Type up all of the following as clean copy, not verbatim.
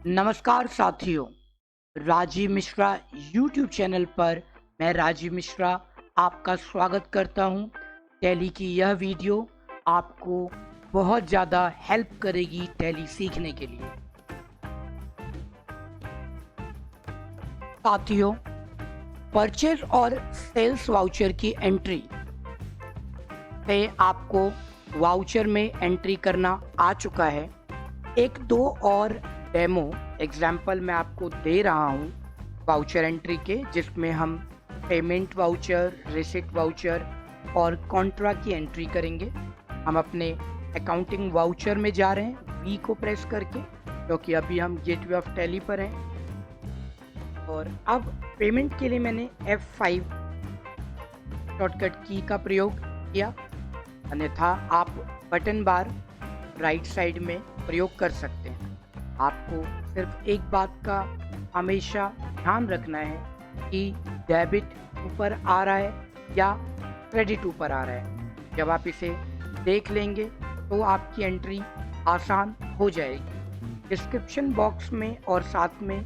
नमस्कार साथियों, Rajiv Mishra YouTube channel पर मैं राजीव मिश्रा आपका स्वागत करता हूं। टैली की यह वीडियो आपको बहुत ज़्यादा हेल्प करेगी टैली सीखने के लिए। साथियों, परचेज और सेल्स वाउचर की एंट्री से आपको वाउचर में एंट्री करना आ चुका है। एक दो और डेमो एग्जाम्पल मैं आपको दे रहा हूँ वाउचर एंट्री के, जिसमें हम पेमेंट वाउचर, रिसिट वाउचर और कॉन्ट्रा की एंट्री करेंगे। हम अपने अकाउंटिंग वाउचर में जा रहे हैं वी को प्रेस करके, क्योंकि अभी हम गेटवे ऑफ टैली पर हैं। और अब पेमेंट के लिए मैंने F5 शॉर्टकट की का प्रयोग किया, अन्यथा आप बटन बार राइट साइड में प्रयोग कर सकते हैं। आपको सिर्फ एक बात का हमेशा ध्यान रखना है कि डेबिट ऊपर आ रहा है या क्रेडिट ऊपर आ रहा है। जब आप इसे देख लेंगे तो आपकी एंट्री आसान हो जाएगी। डिस्क्रिप्शन बॉक्स में और साथ में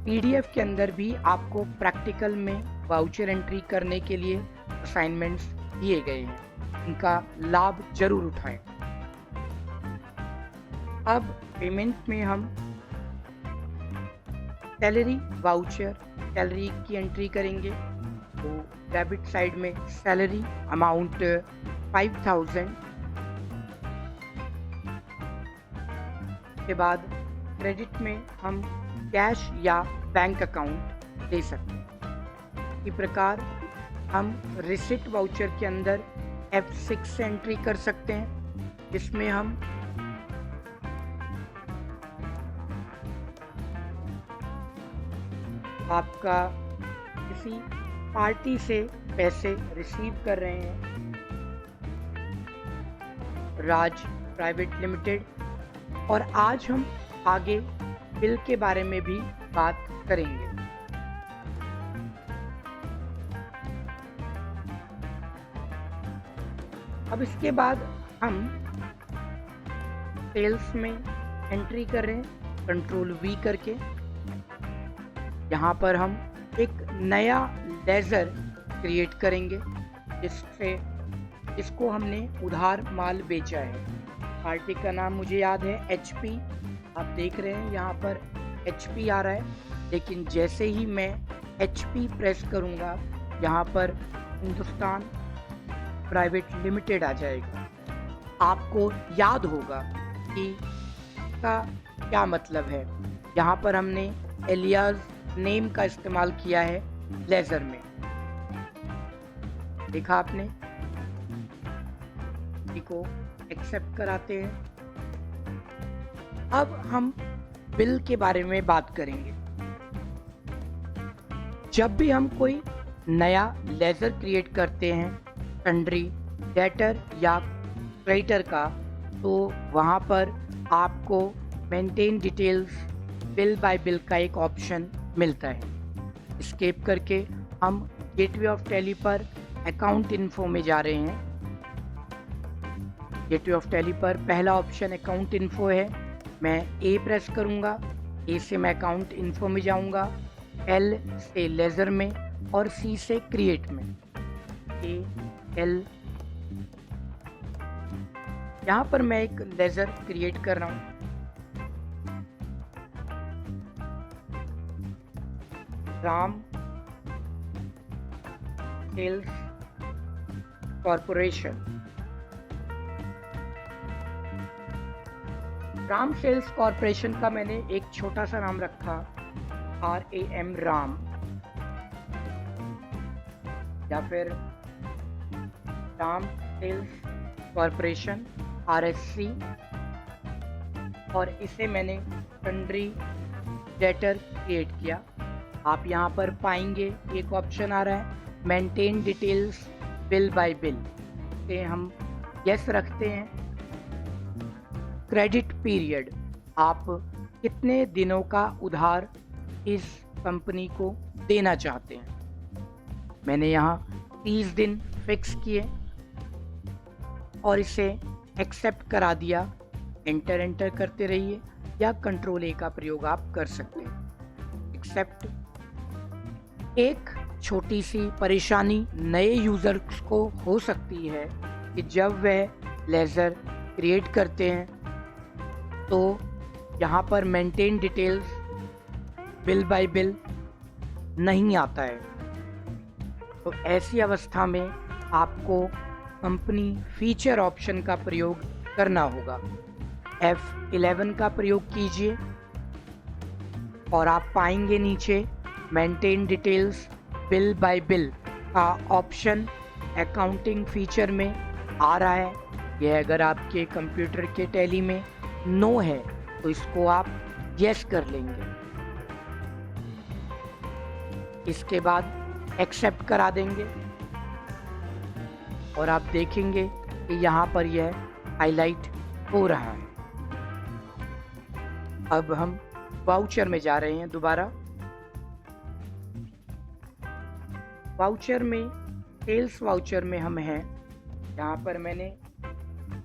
PDF के अंदर भी आपको प्रैक्टिकल में वाउचर एंट्री करने के लिए असाइनमेंट्स दिए गए हैं, इनका लाभ जरूर उठाएं। अब पेमेंट में हम सैलरी वाउचर, सैलरी की एंट्री करेंगे। तो डेबिट साइड में सैलरी अमाउंट 5000 के बाद क्रेडिट में हम कैश या बैंक अकाउंट दे सकते हैं। इसी प्रकार हम रिसिट वाउचर के अंदर F6 से एंट्री कर सकते हैं, जिसमें हम आपका किसी पार्टी से पैसे रिसीव कर रहे हैं, राज प्राइवेट लिमिटेड। और आज हम आगे बिल के बारे में भी बात करेंगे। अब इसके बाद हम सेल्स में एंट्री कर रहे हैं कंट्रोल V करके। यहाँ पर हम एक नया लेजर क्रिएट करेंगे, इसको हमने उधार माल बेचा है। पार्टी का नाम मुझे याद है HP। आप देख रहे हैं यहाँ पर HP आ रहा है, लेकिन जैसे ही मैं HP प्रेस करूँगा यहाँ पर हिंदुस्तान प्राइवेट लिमिटेड आ जाएगा। आपको याद होगा कि इसका क्या मतलब है। यहाँ पर हमने एलियास नेम का इस्तेमाल किया है लेजर में, देखा आपने। को एक्सेप्ट कराते हैं। अब हम बिल के बारे में बात करेंगे। जब भी हम कोई नया लेजर क्रिएट करते हैं सन्ड्री, डेटर या क्रेडिटर का, तो वहां पर आपको maintain details bill by bill का एक ऑप्शन मिलता है। स्केप करके हम गेटवे ऑफ टैली पर अकाउंट इन्फो में जा रहे हैं। गेटवे ऑफ टैली पर पहला ऑप्शन अकाउंट इन्फो है। मैं A प्रेस करूंगा, A से मैं अकाउंट इन्फो में जाऊंगा, L से लेजर में और C से क्रिएट में। L यहाँ पर मैं एक लेजर क्रिएट कर रहा हूँ। Ram sales corporation. Ram sales corporation का मैंने एक छोटा सा नाम रखा, RAM राम, या फिर राम सेल्स कॉर्पोरेशन RSC। और इसे मैंने सन्ड्री डेटर क्रिएट किया। आप यहाँ पर पाएंगे एक ऑप्शन आ रहा है maintain details bill by bill, से हम यस रखते हैं। क्रेडिट पीरियड, आप कितने दिनों का उधार इस कंपनी को देना चाहते हैं। मैंने यहाँ 30 दिन फिक्स किए और इसे एक्सेप्ट करा दिया। एंटर करते रहिए। या कंट्रोल ए का प्रयोग आप कर सकते हैं। एक्सेप्ट। एक छोटी सी परेशानी नए यूजर्स को हो सकती है कि जब वह लेज़र क्रिएट करते हैं तो यहाँ पर maintain details bill by bill नहीं आता है। तो ऐसी अवस्था में आपको कंपनी फीचर ऑप्शन का प्रयोग करना होगा। F11 का प्रयोग कीजिए और आप पाएंगे नीचे maintain details bill by bill का ऑप्शन अकाउंटिंग फीचर में आ रहा है। यह अगर आपके कंप्यूटर के टैली में नो है तो इसको आप यस कर लेंगे। इसके बाद एक्सेप्ट करा देंगे और आप देखेंगे कि यहाँ पर यह हाईलाइट हो रहा है। अब हम वाउचर में जा रहे हैं दोबारा। वाउचर में सेल्स वाउचर में हम हैं। यहाँ पर मैंने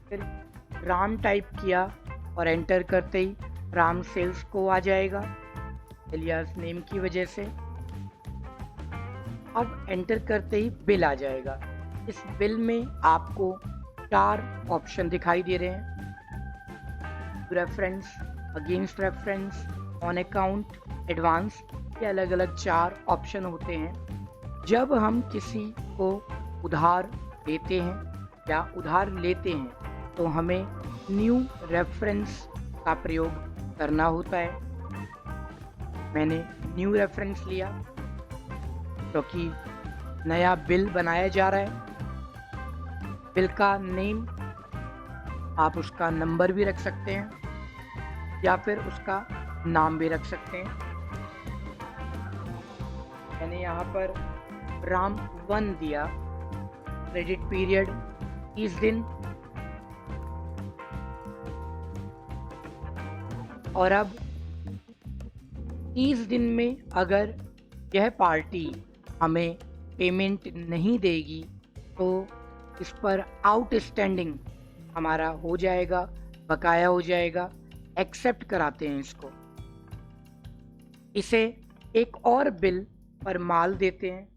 फिर राम टाइप किया और एंटर करते ही राम सेल्स को आ जाएगा एलियास नेम की वजह से। अब एंटर करते ही बिल आ जाएगा। इस बिल में आपको 4 ऑप्शन दिखाई दे रहे हैं। Reference, against reference, on account, advance, ये अलग अलग 4 ऑप्शन होते हैं। जब हम किसी को उधार देते हैं या उधार लेते हैं तो हमें न्यू रेफरेंस का प्रयोग करना होता है। मैंने न्यू रेफरेंस लिया क्योंकि नया बिल बनाया जा रहा है। बिल का नेम आप उसका नंबर भी रख सकते हैं या फिर उसका नाम भी रख सकते हैं। मैंने यहाँ पर राम 1 दिया। क्रेडिट पीरियड 30 दिन। और अब 30 दिन में अगर यह पार्टी हमें पेमेंट नहीं देगी तो इस पर आउटस्टैंडिंग हमारा हो जाएगा, बकाया हो जाएगा। एक्सेप्ट कराते हैं इसको। इसे एक और बिल पर माल देते हैं।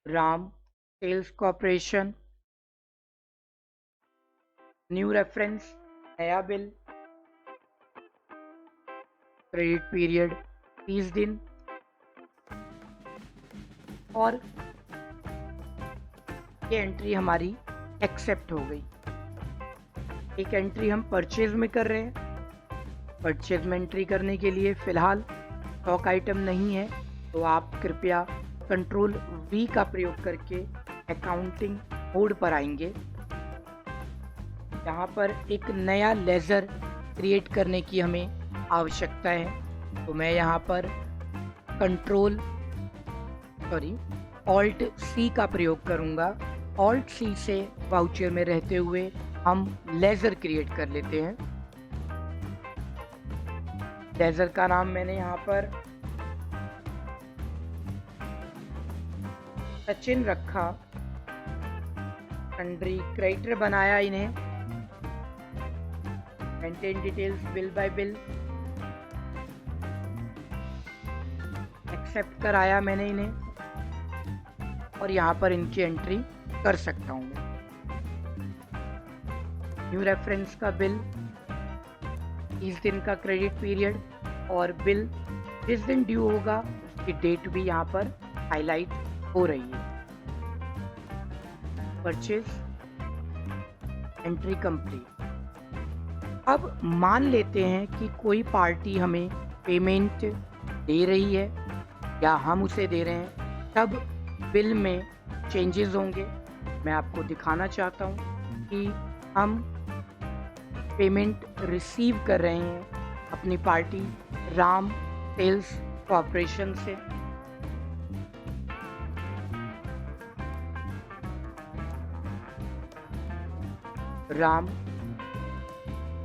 Ram sales corporation, new reference, नया बिल, क्रेडिट पीरियड 30 दिन और ये एंट्री हमारी एक्सेप्ट हो गई। एक एंट्री हम परचेज में कर रहे हैं। परचेज में एंट्री करने के लिए फ़िलहाल स्टॉक आइटम नहीं है तो आप कृपया कंट्रोल V का प्रयोग करके अकाउंटिंग मोड पर आएंगे। यहाँ पर एक नया लेज़र क्रिएट करने की हमें आवश्यकता है तो मैं यहाँ पर Alt C का प्रयोग करूँगा। Alt C से वाउचर में रहते हुए हम लेज़र क्रिएट कर लेते हैं। लेज़र का नाम मैंने यहाँ पर सचिन रखा। सन्ड्री क्रेडिटर बनाया इन्हें। Maintain details bill by bill. Accept कराया मैंने इन्हें और यहाँ पर इनकी एंट्री कर सकता हूँ मैं। न्यू रेफरेंस का बिल, 30 दिन का क्रेडिट पीरियड और बिल जिस दिन ड्यू होगा उसकी डेट भी यहाँ पर हाईलाइट हो रही है। Purchase, entry complete. अब मान लेते हैं कि कोई पार्टी हमें पेमेंट दे रही है या हम उसे दे रहे हैं, तब बिल में चेंजेस होंगे। मैं आपको दिखाना चाहता हूँ कि हम पेमेंट रिसीव कर रहे हैं अपनी पार्टी राम सेल्स कॉर्पोरेशन से। राम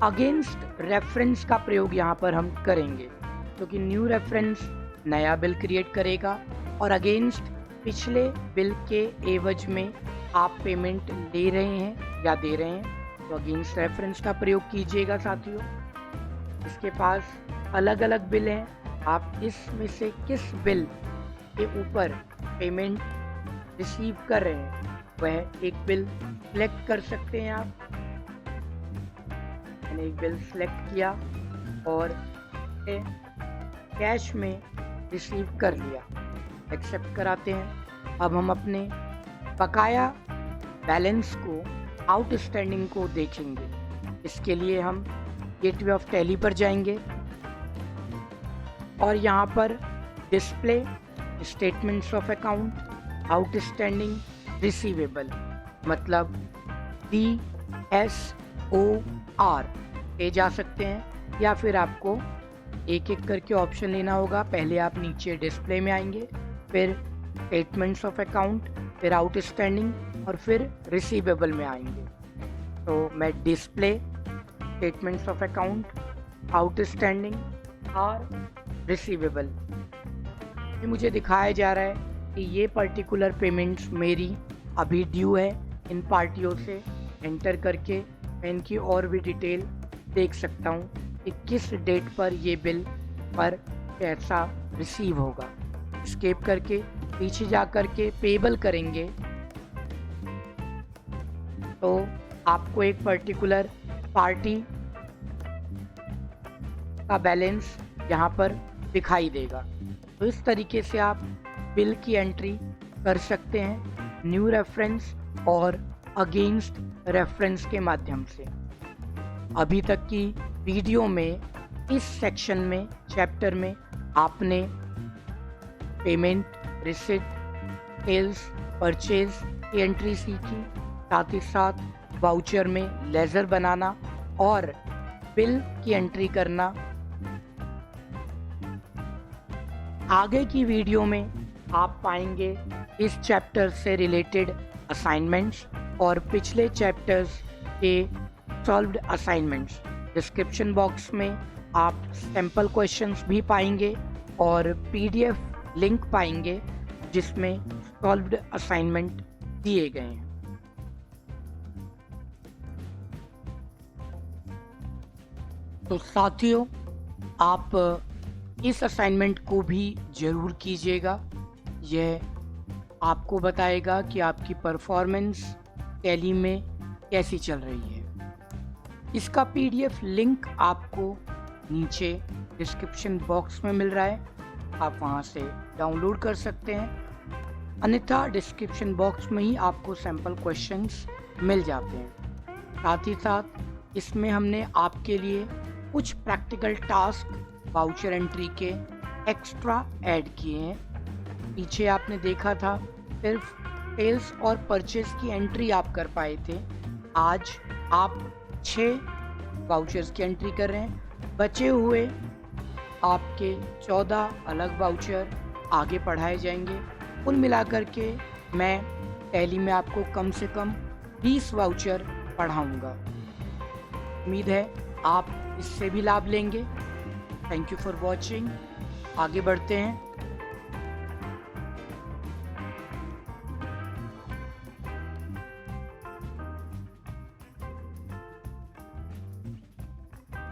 अगेंस्ट रेफरेंस का प्रयोग यहाँ पर हम करेंगे क्योंकि न्यू रेफरेंस नया बिल क्रिएट करेगा और अगेंस्ट पिछले बिल के एवज में आप पेमेंट ले रहे हैं या दे रहे हैं तो अगेंस्ट रेफरेंस का प्रयोग कीजिएगा साथियों। इसके पास अलग अलग बिल हैं, आप इसमें से किस बिल के ऊपर पेमेंट रिसीव कर रहे हैं वह एक बिल सिलेक्ट कर सकते हैं आप। मैंने एक बिल सिलेक्ट किया और कैश में रिसीव कर लिया, एक्सेप्ट कराते हैं। अब हम अपने बकाया बैलेंस को, आउटस्टैंडिंग को देखेंगे। इसके लिए हम गेटवे ऑफ टैली पर जाएंगे और यहाँ पर display statements of account, outstanding, receivable, मतलब DSOR पे जा सकते हैं, या फिर आपको एक एक करके ऑप्शन लेना होगा। पहले आप नीचे डिस्प्ले में आएंगे, फिर स्टेटमेंट्स ऑफ अकाउंट, फिर आउटस्टैंडिंग और फिर रिसीवेबल में आएंगे। तो मैं display, statements of account, outstanding और रिसीवेबल, ये मुझे दिखाया जा रहा है कि ये पर्टिकुलर पेमेंट्स मेरी अभी ड्यू है। इन पार्टियों से एंटर करके मैं इनकी और भी डिटेल देख सकता हूँ कि किस डेट पर ये बिल पर पैसा रिसीव होगा। स्केप करके पीछे जा कर के पेबल करेंगे तो आपको एक पर्टिकुलर पार्टी का बैलेंस यहाँ पर दिखाई देगा। तो इस तरीके से आप बिल की एंट्री कर सकते हैं न्यू रेफरेंस और अगेंस्ट रेफरेंस के माध्यम से। अभी तक की वीडियो में इस सेक्शन में, चैप्टर में आपने पेमेंट, रिसिट, सेल्स, परचेज की एंट्री सीखी, साथ ही साथ वाउचर में लेजर बनाना और बिल की एंट्री करना। आगे की वीडियो में आप पाएंगे इस चैप्टर से रिलेटेड असाइनमेंट्स और पिछले चैप्टर्स के सॉल्व्ड असाइनमेंट्स। डिस्क्रिप्शन बॉक्स में आप सैम्पल क्वेश्चंस भी पाएंगे और PDF लिंक पाएंगे जिसमें सॉल्व्ड असाइनमेंट दिए गए हैं। तो साथियों, आप इस असाइनमेंट को भी ज़रूर कीजिएगा। यह आपको बताएगा कि आपकी परफॉर्मेंस टैली में कैसी चल रही है। इसका PDF लिंक आपको नीचे डिस्क्रिप्शन बॉक्स में मिल रहा है, आप वहां से डाउनलोड कर सकते हैं। अन्यथा डिस्क्रिप्शन बॉक्स में ही आपको सैम्पल क्वेश्चंस मिल जाते हैं। साथ ही साथ इसमें हमने आपके लिए कुछ प्रैक्टिकल टास्क वाउचर एंट्री के एक्स्ट्रा ऐड किए हैं। पीछे आपने देखा था सिर्फ सेल्स और परचेज की एंट्री आप कर पाए थे, आज आप 6 वाउचर्स की एंट्री कर रहे हैं। बचे हुए आपके 14 अलग वाउचर आगे पढ़ाए जाएंगे। कुल मिलाकर के मैं टैली में आपको कम से कम 20 वाउचर पढ़ाऊंगा। उम्मीद है आप इससे भी लाभ लेंगे। Thank you for watching. आगे बढ़ते हैं।